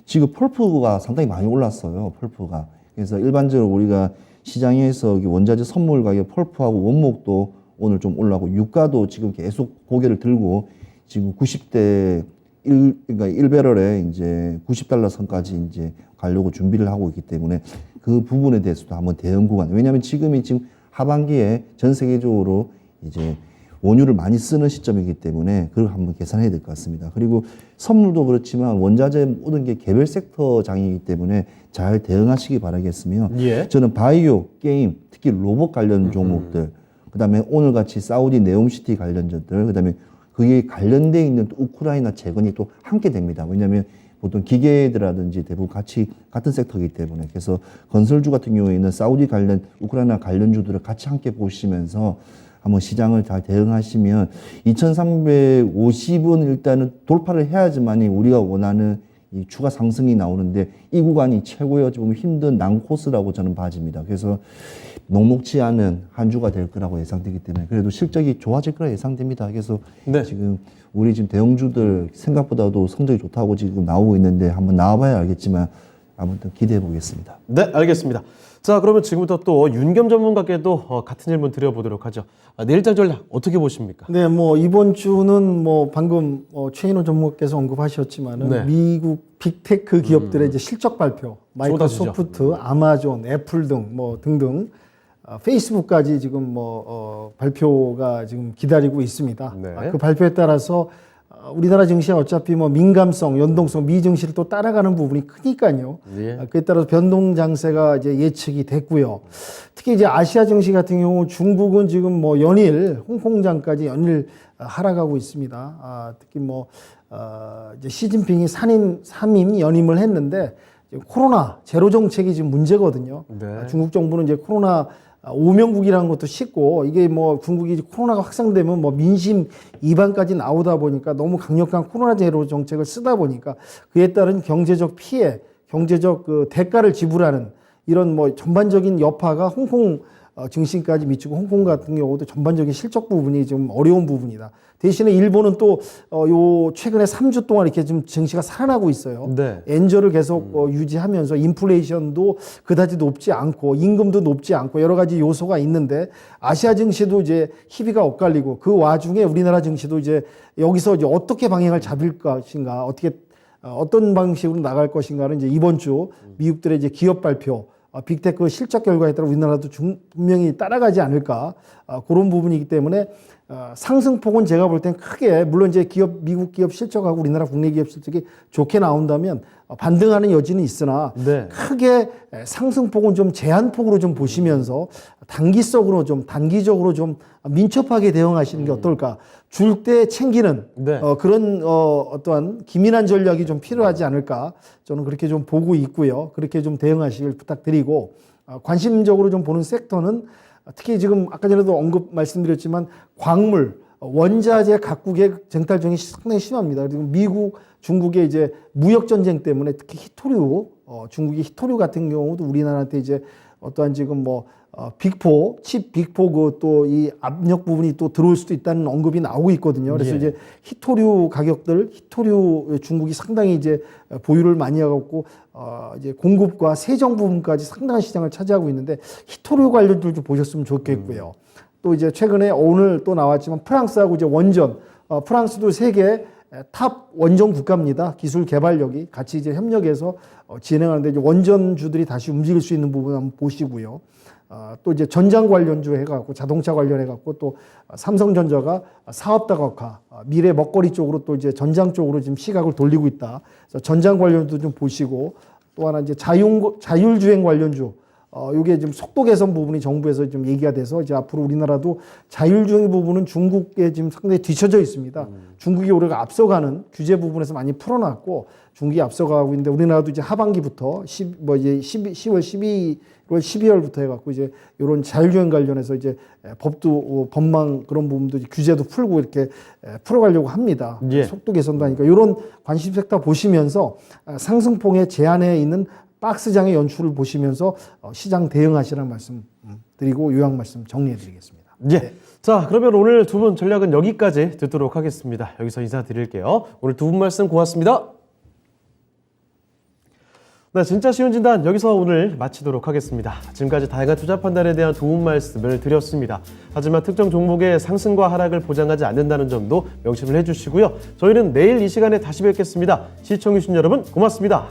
지금 펄프가 상당히 많이 올랐어요. 펄프가. 그래서 일반적으로 우리가 시장에서 원자재 선물 가격 펄프하고 원목도 오늘 좀 올라가고 유가도 지금 계속 고개를 들고 지금 90대 그러니까 1배럴에 이제 90달러 선까지 이제 가려고 준비를 하고 있기 때문에 그 부분에 대해서도 한번 대응 구간. 왜냐하면 지금 하반기에 전 세계적으로 이제 원유를 많이 쓰는 시점이기 때문에 그걸 한번 계산해야 될 것 같습니다. 그리고 선물도 그렇지만 원자재 모든 게 개별 섹터 장이기 때문에 잘 대응하시기 바라겠으며 저는 바이오, 게임, 특히 로봇 관련 종목들, 그다음에 오늘같이 사우디 네옴시티 관련주들, 그다음에 그게 관련돼 있는 또 우크라이나 재건이 또 함께 됩니다. 왜냐하면 보통 기계들이라든지 대부분 같은 섹터이기 때문에. 그래서 건설주 같은 경우에는 사우디 관련, 우크라이나 관련주들을 같이 함께 보시면서 한번 시장을 잘 대응하시면 2350은 일단은 돌파를 해야지만이 우리가 원하는 이 추가 상승이 나오는데 이 구간이 최고의 좀 힘든 난코스라고 저는 봐집니다. 그래서 녹록지 않은 한 주가 될 거라고 예상되기 때문에 그래도 실적이 좋아질 거라 예상됩니다. 그래서 지금 우리 지금 대형주들 생각보다도 성적이 좋다고 지금 나오고 있는데 한번 나와봐야 알겠지만 아무튼 기대해 보겠습니다. 네, 알겠습니다. 자, 그러면 지금부터 또 윤겸 전문가께도 같은 질문 드려보도록 하죠. 내일장 전략 어떻게 보십니까? 네, 뭐 이번 주는 뭐 방금 최인호 전무께서 언급하셨지만은 미국 빅테크 기업들의 이제 실적 발표, 마이크로소프트, 아마존, 애플 등 뭐 등등 페이스북까지 지금 발표가 지금 기다리고 있습니다. 그 발표에 따라서 우리나라 증시가 어차피 뭐 민감성, 연동성, 미증시를 또 따라가는 부분이 크니까요. 그에 따라서 변동 장세가 이제 예측이 됐고요. 특히 이제 아시아 증시 같은 경우 중국은 지금 뭐 연일 홍콩장까지 연일 하락하고 있습니다. 특히 이제 시진핑이 3임 연임을 했는데 코로나 제로 정책이 지금 문제거든요. 중국 정부는 이제 코로나 오명국이라는 것도 쉽고 이게 뭐 중국이 코로나가 확산되면 뭐 민심 이반까지 나오다 보니까 너무 강력한 코로나 제로 정책을 쓰다 보니까 그에 따른 경제적 피해, 경제적 그 대가를 지불하는 이런 뭐 전반적인 여파가 홍콩 증시까지 미치고 홍콩 같은 경우도 전반적인 실적 부분이 좀 어려운 부분이다. 대신에 일본은 또 요 최근에 3주 동안 이렇게 좀 증시가 살아나고 있어요. 엔저를 계속 유지하면서 인플레이션도 그다지 높지 않고 임금도 높지 않고 여러 가지 요소가 있는데 아시아 증시도 이제 희비가 엇갈리고 그 와중에 우리나라 증시도 이제 여기서 이제 어떻게 방향을 잡을 것인가, 어떤 방식으로 나갈 것인가는 이제 이번 주 미국들의 이제 기업 발표, 빅테크 실적 결과에 따라 우리나라도 분명히 따라가지 않을까 그런 부분이기 때문에 상승폭은 제가 볼 땐 크게 물론 이제 미국 기업 실적하고 우리나라 국내 기업 실적이 좋게 나온다면 반등하는 여지는 있으나 네. 크게 상승폭은 좀 제한폭으로 좀 보시면서 단기적으로 좀 민첩하게 대응하시는 게 어떨까? 줄 때 챙기는 네. 그런 어떠한 기민한 전략이 좀 필요하지 않을까? 저는 그렇게 좀 보고 있고요. 그렇게 좀 대응하시길 부탁드리고 관심적으로 좀 보는 섹터는 특히 지금 아까 전에도 말씀드렸지만 광물, 원자재 각국의 쟁탈전이 상당히 심합니다. 그리고 미국, 중국의 이제 무역 전쟁 때문에 특히 히토류, 중국의 히토류 같은 경우도 우리나라한테 이제 어떠한 지금 빅포, 칩 빅포 또 이 압력 부분이 또 들어올 수도 있다는 언급이 나오고 있거든요. 그래서 예. 이제 히토류 가격들, 히토류 중국이 상당히 이제 보유를 많이 하고 이제 공급과 세정 부분까지 상당한 시장을 차지하고 있는데 히토류 관련들 좀 보셨으면 좋겠고요. 또 이제 최근에 오늘 또 나왔지만 프랑스하고 이제 원전, 프랑스도 세계 탑 원전 국가입니다. 기술 개발력이 같이 이제 협력해서 진행하는데 이제 원전주들이 다시 움직일 수 있는 부분 한번 보시고요. 또 이제 전장 관련주 해갖고 자동차 관련해갖고 또 삼성전자가 사업 다각화, 미래 먹거리 쪽으로 또 이제 전장 쪽으로 지금 시각을 돌리고 있다. 그래서 전장 관련도 좀 보시고 또 하나 이제 자율주행 관련주. 요게 지금 속도 개선 부분이 정부에서 좀 얘기가 돼서 이제 앞으로 우리나라도 자율주행 부분은 중국에 지금 상당히 뒤처져 있습니다. 중국이 우리가 앞서가는 규제 부분에서 많이 풀어놨고 중국이 앞서가고 있는데 우리나라도 이제 하반기부터 이제 10월, 12월부터 해갖고 이제 이런 자율주행 관련해서 이제 법도 법망 그런 부분도 규제도 풀고 이렇게 풀어가려고 합니다. 예. 속도 개선도 하니까 이런 관심 섹터 보시면서 상승폭의 제한에 있는 박스장의 연출을 보시면서 시장 대응하시라는 말씀 드리고 요약 말씀 정리해 드리겠습니다. 예. 자, 그러면 오늘 두 분 전략은 여기까지 듣도록 하겠습니다. 여기서 인사드릴게요. 오늘 두 분 말씀 고맙습니다. 네, 진짜 쉬운 진단 여기서 오늘 마치도록 하겠습니다. 지금까지 다양한 투자 판단에 대한 도움 말씀을 드렸습니다. 하지만 특정 종목의 상승과 하락을 보장하지 않는다는 점도 명심을 해주시고요. 저희는 내일 이 시간에 다시 뵙겠습니다. 시청해주신 여러분 고맙습니다.